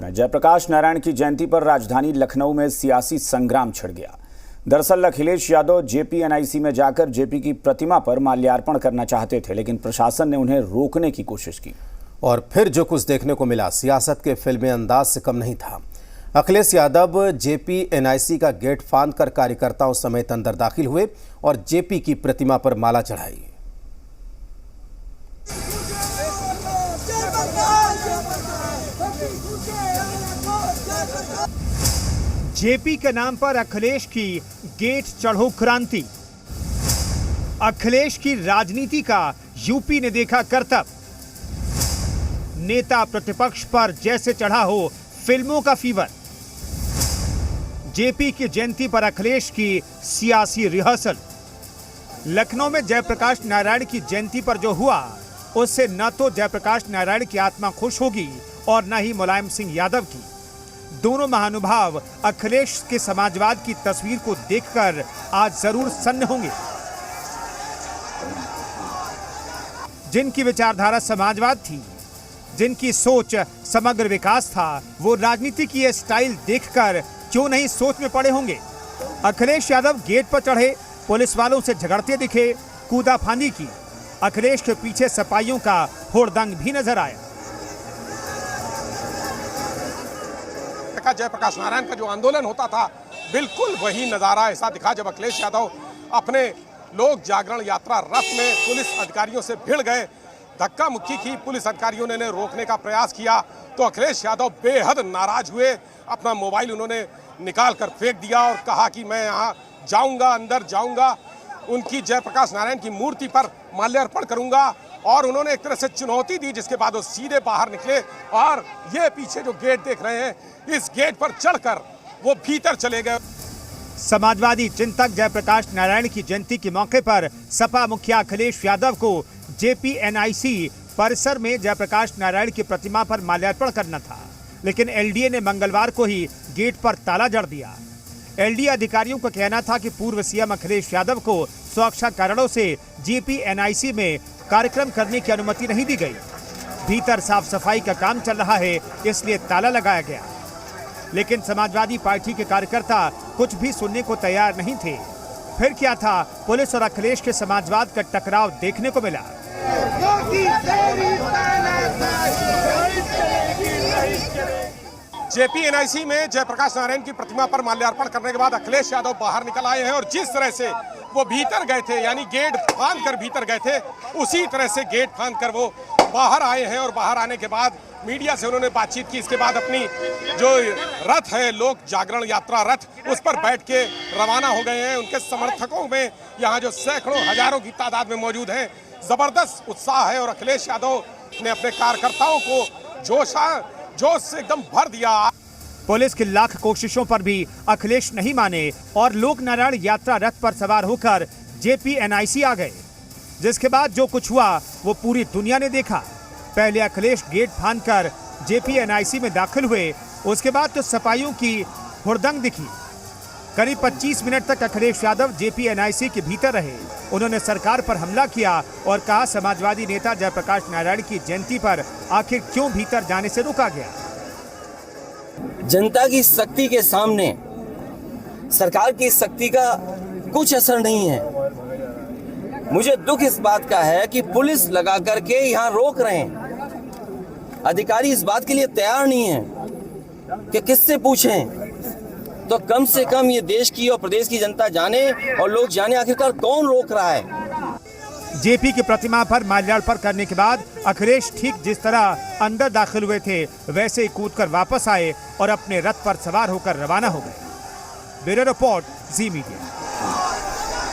में जयप्रकाश नारायण की जयंती पर राजधानी लखनऊ में सियासी संग्राम छिड़ गया। दरअसल अखिलेश यादव जेपीएनआईसी में जाकर जेपी की प्रतिमा पर माल्यार्पण करना चाहते थे, लेकिन प्रशासन ने उन्हें रोकने की कोशिश की। और फिर जो कुछ देखने को मिला सियासत के फिल्मी अंदाज से कम नहीं था। अखिलेश यादव जेपीएनआईसी का गेट फांद कर कार्यकर्ताओं समेत अंदर दाखिल हुए और जेपी की प्रतिमा पर माला चढ़ाई। जेपी के नाम पर अखिलेश की गेट चढ़ो क्रांति। अखिलेश की राजनीति का यूपी ने देखा करतब। नेता प्रतिपक्ष पर जैसे चढ़ा हो फिल्मों का फीवर। जेपी की जयंती पर अखिलेश की सियासी रिहर्सल। लखनऊ में जयप्रकाश नारायण की जयंती पर जो हुआ उससे न तो जयप्रकाश नारायण की आत्मा खुश होगी और न ही मुलायम सिंह यादव की। दोनों महानुभाव अखिलेश के समाजवाद की तस्वीर को देखकर आज जरूर सन्न होंगे। जिनकी विचारधारा समाजवाद थी, जिनकी सोच समग्र विकास था, वो राजनीति की ये स्टाइल देखकर क्यों नहीं सोच में पड़े होंगे। अखिलेश यादव गेट पर चढ़े, पुलिस वालों से झगड़ते दिखे, कूदाफांदी की। अखिलेश के पीछे सपाइयों का हुड़दंग भी नजर आया। जयप्रकाश नारायण का जो आंदोलन होता था, बिल्कुल वही नजारा ऐसा दिखा जब अखिलेश यादव अपने लोक जागरण यात्रा रथ में पुलिस अधिकारियों से भिड़ गए। धक्का मुक्की की, पुलिस अधिकारियों ने रोकने का प्रयास किया तो अखिलेश यादव बेहद नाराज हुए। अपना मोबाइल उन्होंने निकाल कर फेंक दिया और कहा कि मैं यहाँ जाऊंगा, अंदर जाऊंगा, उनकी जयप्रकाश नारायण की मूर्ति पर माल्यार्पण करूंगा। और उन्होंने एक तरह से चुनौती दी, जिसके बाद वो सीधे बाहर निकले और ये पीछे जो गेट देख रहे हैं, इस गेट पर चढ़कर वो भीतर चले गए। समाजवादी चिंतक जयप्रकाश नारायण की जयंती के मौके पर सपा मुखिया अखिलेश यादव को जेपीएनआईसी परिसर में जयप्रकाश नारायण की प्रतिमा पर माल्यार्पण करना था, लेकिन एलडीए ने मंगलवार को ही गेट पर ताला जड़ दिया। एलडीए अधिकारियों का कहना था कि पूर्व सीएम अखिलेश यादव को सुरक्षा कारणों से जेपीएनआईसी में कार्यक्रम करने की अनुमति नहीं दी गई। भीतर साफ सफाई का काम चल रहा है, इसलिए ताला लगाया गया। लेकिन समाजवादी पार्टी के कार्यकर्ता कुछ भी सुनने को तैयार नहीं थे। फिर क्या था, पुलिस और अखिलेश के समाजवाद का टकराव देखने को मिला। जेपीएनआईसी में जयप्रकाश नारायण की प्रतिमा पर माल्यार्पण करने के बाद अखिलेश यादव बाहर निकल आए हैं और जिस तरह से वो भीतर गए थे, यानी गेट फांद कर भीतर गए थे, उसी तरह से गेट फांद कर वो बाहर आए हैं। और बाहर आने के बाद मीडिया से उन्होंने बातचीत की। इसके बाद अपनी जो रथ है, लोक जागरण यात्रा रथ, उस पर बैठ के रवाना हो गए हैं। उनके समर्थकों में यहाँ जो सैकड़ों हजारों की तादाद में मौजूद हैं, जबरदस्त उत्साह है। और अखिलेश यादव ने अपने कार्यकर्ताओं को जोश से एकदम भर दिया। पुलिस की लाख कोशिशों पर भी अखिलेश नहीं माने और लोक नारायण यात्रा रथ पर सवार होकर जेपीएनआईसी आ गए। जिसके बाद जो कुछ हुआ वो पूरी दुनिया ने देखा। पहले अखिलेश गेट फांद कर जेपीएनआईसी में दाखिल हुए, उसके बाद तो सपाइयों की हुड़दंग दिखी। करीब 25 मिनट तक अखिलेश यादव जेपीएनआईसी के भीतर रहे। उन्होंने सरकार पर हमला किया और कहा समाजवादी नेता जयप्रकाश नारायण की जयंती पर आखिर क्यों भीतर जाने से रोका गया। जनता की शक्ति के सामने सरकार की शक्ति का कुछ असर नहीं है। मुझे दुख इस बात का है कि पुलिस लगा करके यहाँ रोक रहे हैं। अधिकारी इस बात के लिए तैयार नहीं है कि किससे पूछें। तो कम से कम ये देश की और प्रदेश की जनता जाने और लोग जाने आखिरकार कौन रोक रहा है। जेपी की प्रतिमा पर माल्यार्पण करने के बाद अखिलेश ठीक जिस तरह अंदर दाखिल हुए थे, वैसे ही कूदकर वापस आए और अपने रथ पर सवार होकर रवाना हो गए। ब्यूरो रिपोर्ट, जी मीडिया।